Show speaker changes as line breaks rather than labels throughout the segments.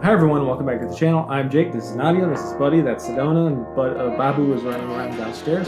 Hi everyone, welcome back to the channel. I'm Jake, this is Nadia, this is Buddy, that's Sedona, and Babu is running around downstairs.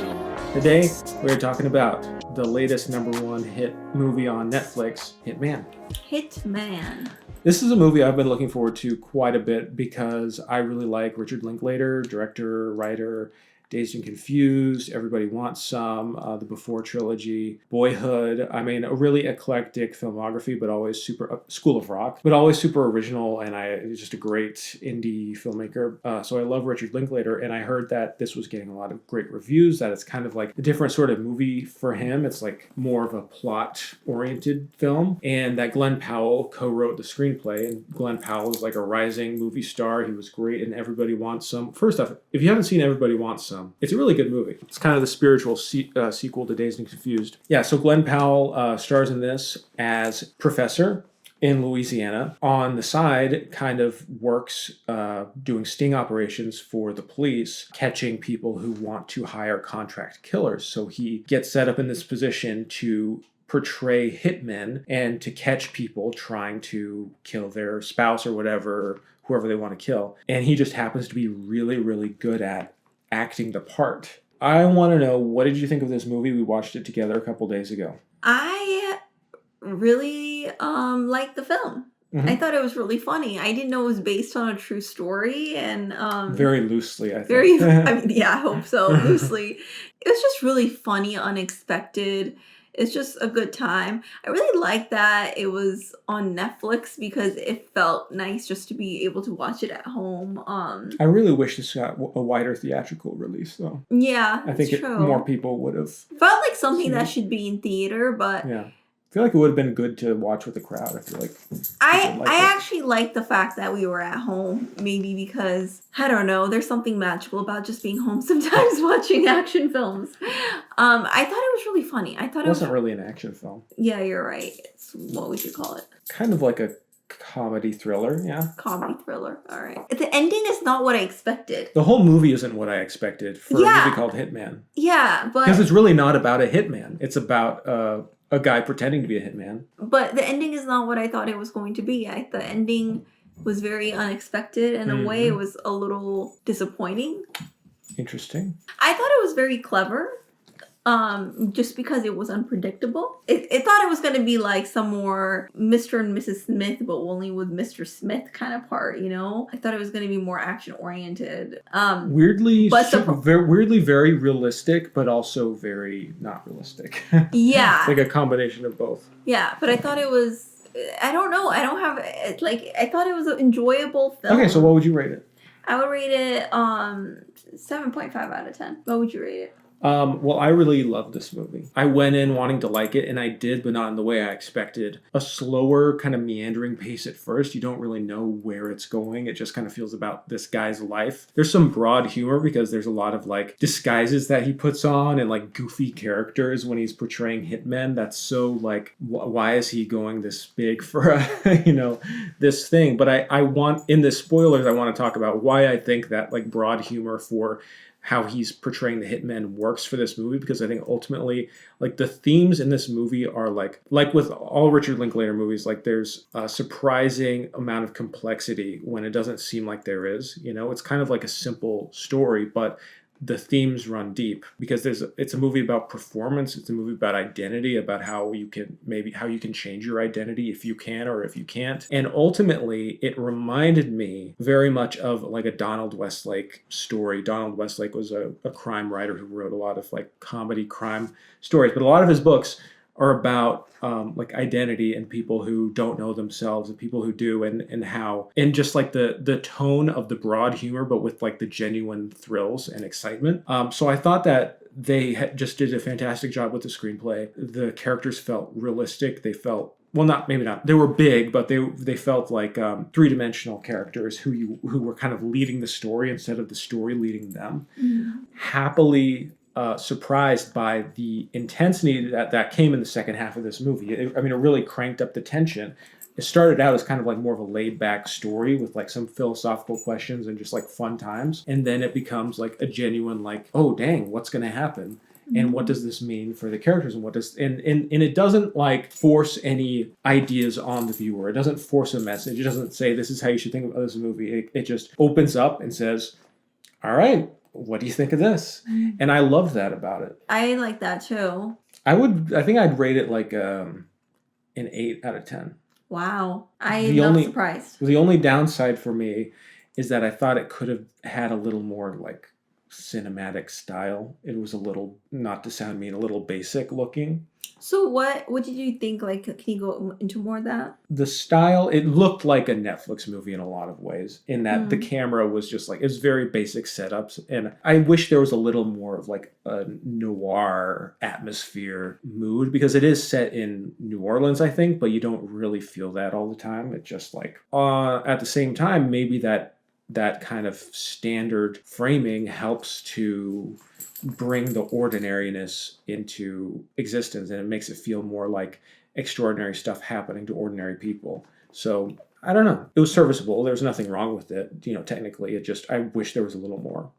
Today, we're talking about the latest #1 hit movie on Netflix, Hitman.
Hitman.
This is a movie I've been looking forward to quite a bit because I really like Richard Linklater, director, writer, Dazed and Confused, Everybody Wants Some, the Before trilogy, Boyhood. I mean, a really eclectic filmography, but always super School of Rock, but always super original. And he's just a great indie filmmaker. So I love Richard Linklater, and I heard that this was getting a lot of great reviews. That it's kind of like a different sort of movie for him. It's like more of a plot-oriented film, and that Glenn Powell co-wrote the screenplay. And Glenn Powell is like a rising movie star. He was great in Everybody Wants Some. First off, if you haven't seen Everybody Wants Some, it's a really good movie. It's kind of the spiritual sequel to Dazed and Confused. Yeah, so Glenn Powell stars in this as professor in Louisiana. On the side, kind of works doing sting operations for the police, catching people who want to hire contract killers. So he gets set up in this position to portray hitmen and to catch people trying to kill their spouse or whatever, whoever they want to kill. And he just happens to be really, really good at acting the part. I want to know, what did you think of this movie? We watched it together a couple days ago.
I really liked the film. I thought it was really funny. I didn't know it was based on a true story, and
very loosely, I think.
I mean, yeah, I hope so. Loosely. It was just really funny, unexpected. It's just a good time. I really like that it was on Netflix because it felt nice just to be able to watch it at home.
I really wish this got a wider theatrical release, though.
Yeah,
I think more people would have.
Felt like something that should be in theater, but
yeah. I feel like it would have been good to watch with the crowd. I feel like
I actually like the fact that we were at home, maybe because, I don't know, there's something magical about just being home sometimes watching action films. I thought it was really funny. I thought it wasn't
really an action film.
Yeah, you're right. It's, what would you call it?
Kind of like a comedy thriller, yeah.
Comedy thriller, all right. The ending is not what I expected.
The whole movie isn't what I expected for a movie called Hitman.
Yeah, but...
because it's really not about a hitman. It's about a guy pretending to be a hitman.
But the ending is not what I thought it was going to be. The ending was very unexpected. In a way, it was a little disappointing.
Interesting.
I thought it was very clever. Just because it was unpredictable. It thought it was going to be like some more Mr. and Mrs. Smith, but only with Mr. Smith kind of part, you know? I thought it was going to be more action-oriented.
Weirdly very realistic, but also very not realistic.
Yeah.
Like a combination of both.
Yeah, but I thought it was, I don't know, I don't have, I thought it was an enjoyable film.
Okay, so what would you rate it?
I would rate it 7.5 out of 10. What would you rate it?
Well, I really loved this movie. I went in wanting to like it, and I did, but not in the way I expected. A slower, kind of meandering pace at first. You don't really know where it's going. It just kind of feels about this guy's life. There's some broad humor because there's a lot of like disguises that he puts on and like goofy characters when he's portraying hitmen. That's so like, why is he going this big for this thing? But I want, in the spoilers, I want to talk about why I think that like broad humor for how he's portraying the hitman works for this movie, because I think ultimately like the themes in this movie are like with all Richard Linklater movies, like there's a surprising amount of complexity when it doesn't seem like there is. It's kind of like a simple story, but the themes run deep because it's a movie about performance. It's a movie about identity, about how you can change your identity if you can or if you can't. And ultimately, it reminded me very much of like a Donald Westlake story. Donald Westlake was a crime writer who wrote a lot of like comedy crime stories, but a lot of his books are about like identity and people who don't know themselves and people who do, and how, and just like the tone of the broad humor, but with like the genuine thrills and excitement. So I thought that they just did a fantastic job with the screenplay. The characters felt realistic. They felt, well, maybe not. They were big, but they felt like three-dimensional characters who were kind of leading the story instead of the story leading them. Mm-hmm. Happily surprised by the intensity that came in the second half of this movie. It really cranked up the tension. It started out as kind of like more of a laid-back story with like some philosophical questions and just like fun times, and then it becomes like a genuine like, oh dang, what's going to happen? and what does this mean for the characters, and what does and it doesn't like force any ideas on the viewer. It doesn't force a message. It doesn't say this is how you should think about this movie. It just opens up and says, all right, what do you think of this? And I loved that about it.
I like that too.
I think I'd rate it like an 8 out of 10.
Wow. I'm not surprised.
The only downside for me is that I thought it could have had a little more like cinematic style. It was a little, not to sound mean, a little basic looking.
So what did you think? Like, can you go into more of that?
The style, it looked like a Netflix movie in a lot of ways, in that the camera was just like, it was very basic setups. And I wish there was a little more of like a noir atmosphere mood, because it is set in New Orleans, I think, but you don't really feel that all the time. It just like, at the same time, maybe that kind of standard framing helps to bring the ordinariness into existence, and it makes it feel more like extraordinary stuff happening to ordinary people. So I don't know. It was serviceable. There's nothing wrong with it. Technically, I wish there was a little more,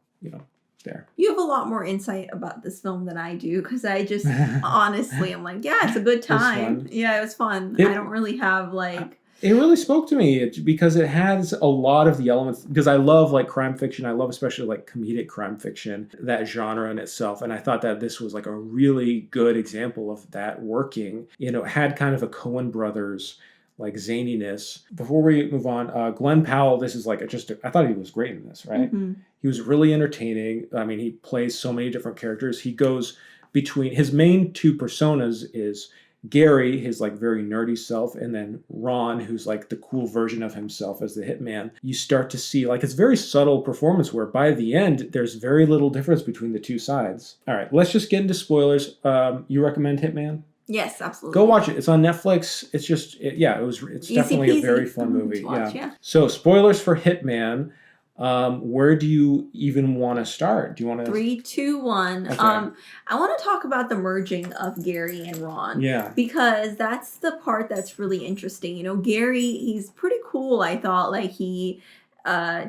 there.
You have a lot more insight about this film than I do, because I just honestly, I'm like, yeah, it's a good time. Yeah, it was fun. I don't really have like...
It really spoke to me because it has a lot of the elements, because I love like crime fiction. I love especially like comedic crime fiction, that genre in itself. And I thought that this was like a really good example of that working. It had kind of a Coen Brothers like zaniness. Before we move on, Glenn Powell, this is like I thought he was great in this, right? Mm-hmm. He was really entertaining. I mean, he plays so many different characters. He goes between, his main two personas is Gary, his like very nerdy self, and then Ron, who's like the cool version of himself as the hitman. You start to see like it's very subtle performance where by the end there's very little difference between the two sides. All right, let's just get into spoilers. You recommend Hitman?
Yes, absolutely.
Go watch it. It's on Netflix. It's just it's definitely a very fun movie. Yeah. So spoilers for Hitman. Where do you even want to start? Do you want to
3, 2, 1? Okay. I want to talk about the merging of Gary and Ron.
Yeah.
Because that's the part that's really interesting. Gary, he's pretty cool. I thought like he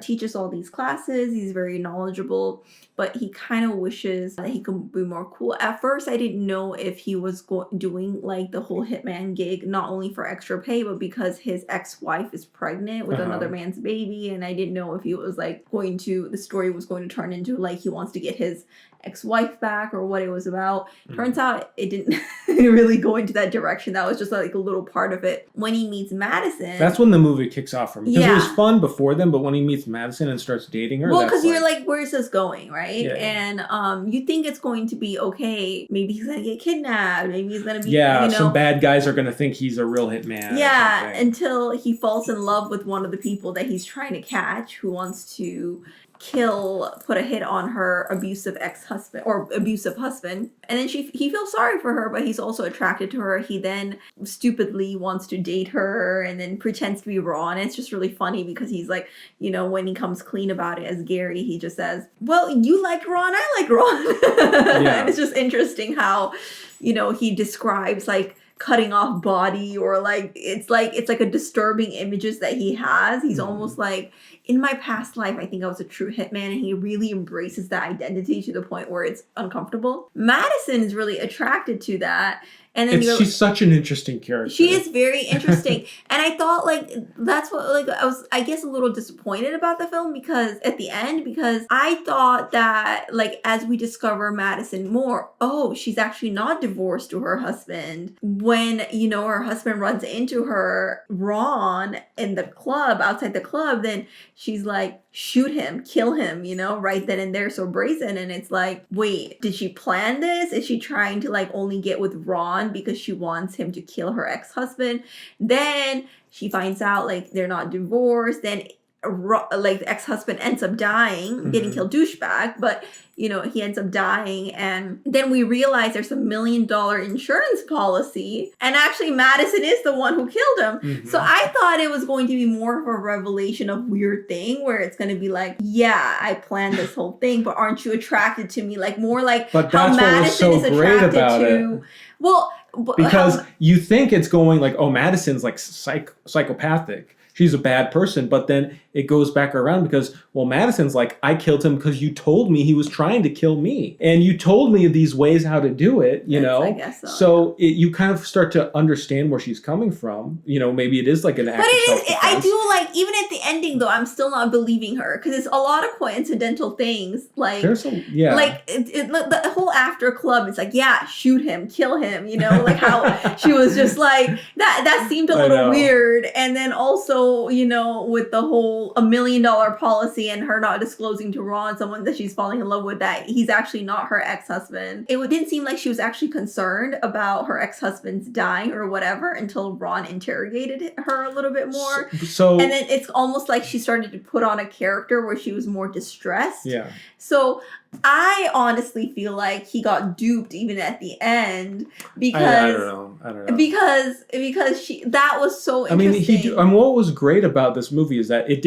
teaches all these classes. He's very knowledgeable, but he kind of wishes that he could be more cool. At first, I didn't know if he was doing like the whole hitman gig, not only for extra pay, but because his ex-wife is pregnant with another man's baby. And I didn't know if he was like the story was going to turn into like he wants to get his ex-wife back or what it was about. Turns out it didn't really go into that direction. That was just like a little part of it. When he meets Madison,
that's when the movie kicks off for me. Because it was fun before then, but when he meets Madison and starts dating her,
well, because you're like, where's this going, right? Yeah. And you think it's going to be okay. Maybe he's gonna get kidnapped. Maybe he's gonna be
some bad guys are gonna think he's a real hitman.
Yeah, until he falls in love with one of the people that he's trying to catch, who wants to put a hit on her abusive ex-husband or abusive husband. And then he feels sorry for her, but he's also attracted to her. He then stupidly wants to date her and then pretends to be Ron. And it's just really funny because he's like, when he comes clean about it as Gary, he just says, well, you like Ron, I like Ron. Yeah. And it's just interesting how, he describes like cutting off body, or like it's like a disturbing images that he has. He's almost like, in my past life, I think I was a true hitman, and he really embraces that identity to the point where it's uncomfortable. Madison is really attracted to that. And then
she's such an interesting character.
She is very interesting. And I thought like that's what like I was, I guess, a little disappointed about the film because I thought that like as we discover Madison more, she's actually not divorced to her husband. When her husband runs into her, Ron, in the club, outside the club, then she's like, shoot him, kill him, right then and there, so brazen. And it's like, wait, did she plan this? Is she trying to like only get with Ron because she wants him to kill her ex-husband? Then she finds out like they're not divorced. Then like the ex-husband ends up dying, getting killed, douchebag, but he ends up dying. And then we realize there's $1 million insurance policy, and actually Madison is the one who killed him. So I thought it was going to be more of a revelation of weird thing where it's going to be like, yeah, I planned this whole thing, but aren't you attracted to me? Like more like
but how Madison is attracted to
it. Well,
because you think it's going like, Madison's like psychopathic. she's a bad person. But then it goes back around because, well, Madison's like, I killed him because you told me he was trying to kill me. And you told me these ways how to do it, you know?
I guess so.
So you kind of start to understand where she's coming from. You know, maybe it is like an act of self-defense.
I do like, even at the ending though, I'm still not believing her because it's a lot of coincidental things. Like,
there's some, yeah.
Like, the whole after club, it's like, yeah, shoot him, kill him, you know? Like how she was just like, that seemed a little weird. And then also, you know, with the whole $1 million policy and her not disclosing to Ron someone that she's falling in love with, that he's actually not her ex-husband. It didn't seem like she was actually concerned about her ex-husband's dying or whatever until Ron interrogated her a little bit more.
So
and then it's almost like she started to put on a character where she was more distressed.
Yeah.
So I honestly feel like he got duped even at the end because
I don't know.
Because that was so interesting.
I mean, what was great about this movie is that it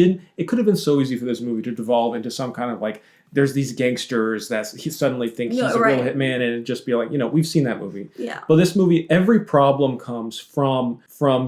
could have been so easy for this movie to devolve into some kind of like, there's these gangsters that he suddenly thinks he's a real hitman, and it'd just be like, you know, we've seen that movie.
Yeah.
But this movie, every problem comes from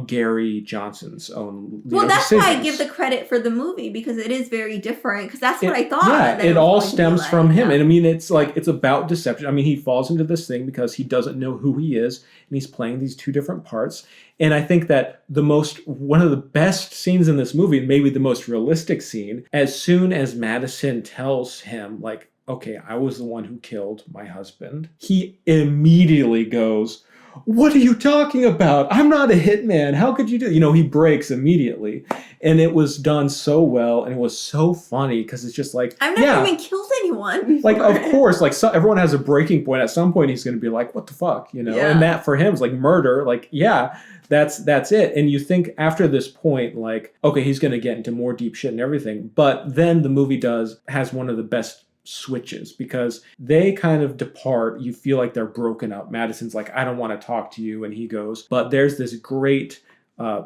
Gary Johnson's own.
That's why I give the credit for the movie, because it is very different. Because that's what I thought.
Yeah, it all stems from him, and I mean, it's like it's about deception. I mean, he falls into this thing because he doesn't know who he is, and he's playing these two different parts. And I think that one of the best scenes in this movie, maybe the most realistic scene, as soon as Madison tells him, like, okay, I was the one who killed my husband, he immediately goes, what are you talking about? I'm not a hitman. How could you do? You know, he breaks immediately. And it was done so well, and it was so funny because it's just like,
I've never even killed anyone before.
Like, of course, like everyone has a breaking point. At some point, he's going to be like, what the fuck? You know? Yeah. And that for him is like murder. Like, yeah, that's it. And you think after this point, like, okay, he's going to get into more deep shit and everything. But then the movie has one of the best switches because they kind of depart. You feel like they're broken up. Madison's like, I don't want to talk to you. And he goes, but there's this great,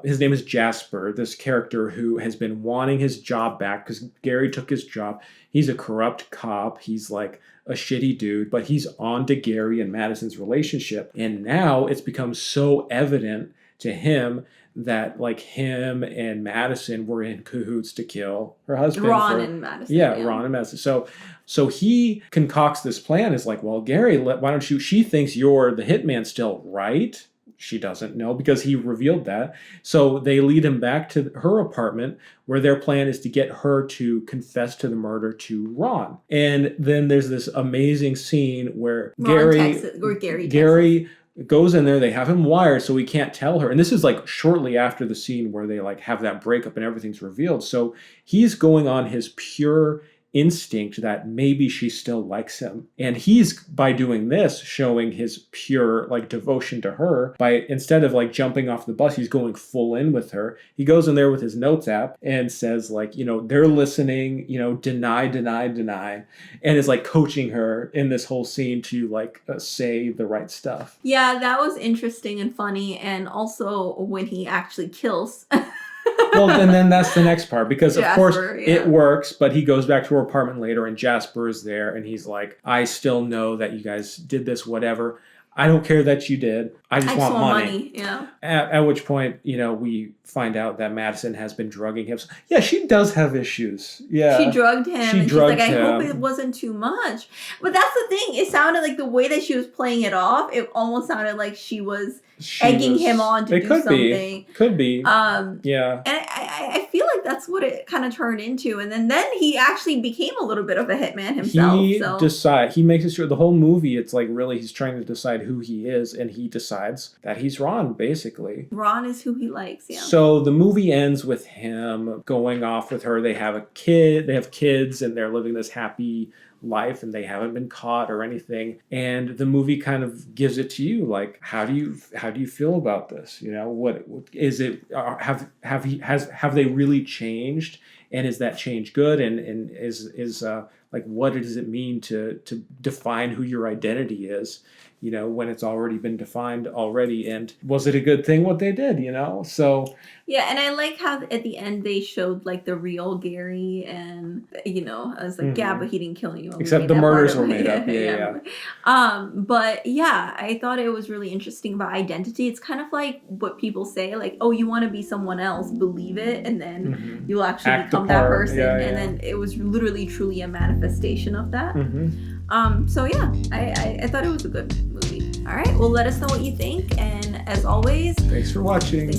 his name is Jasper, this character who has been wanting his job back because Gary took his job. He's a corrupt cop. He's like a shitty dude, but he's on to Gary and Madison's relationship. And now it's become so evident to him that like him and Madison were in cahoots to kill her husband.
Ron and Madison.
Yeah, Ron and Madison. So he concocts this plan. Is like, well, Gary, why don't you? She thinks you're the hitman still, right? She doesn't know because he revealed that. So they lead him back to her apartment where their plan is to get her to confess to the murder to Ron. And then there's this amazing scene where Gary goes in there, they have him wired so he can't tell her. And this is like shortly after the scene where they like have that breakup and everything's revealed. So he's going on his pure instinct that maybe she still likes him. And he's, by doing this, showing his pure like devotion to her by, instead of like jumping off the bus, he's going full in with her. He goes in there with his notes app and says like, you know, they're listening, you know, deny, and is like coaching her in this whole scene to like say the right stuff.
Yeah, that was interesting and funny. And also when he actually kills
Well, and then that's the next part because,
Jasper,
of course, it works, but he goes back to her apartment later and Jasper is there and he's like, I still know that you guys did this, whatever. I don't care that you did. I just want money.
Yeah.
At which point, you know, we find out that Madison has been drugging him. Yeah, she does have issues. Yeah.
She drugged him. She's like, I hope it wasn't too much. But that's the thing. It sounded like the way that she was playing it off, it almost sounded like she was egging him on to do something.
Could be.
Yeah. And I feel like that's what it kind of turned into. And then he actually became a little bit of a hitman himself.
He makes it sure the whole movie, it's like really he's trying to decide who he is, and he decides that he's Ron, basically.
Ron is who he likes, yeah.
So the movie ends with him going off with her. They have a kid, they have kids, and they're living this happy life, and they haven't been caught or anything. And the movie kind of gives it to you, like, how do you feel about this? You know, what is it? Have they really changed? And is that change good? And is Like, what does it mean to define who your identity is, when it's already been defined already? And was it a good thing what they did, So
yeah, and I like how at the end they showed like the real Gary, and I was like, yeah, but he didn't kill anyone.
Except the murders were made up. Yeah.
But yeah, I thought it was really interesting about identity. It's kind of like what people say, like, oh, you want to be someone else, believe it, and then you'll actually become that person. And then it was literally truly a manifestation of that. So yeah, I thought it was a good movie. All right, well, let us know what you think, and as always,
thanks for watching.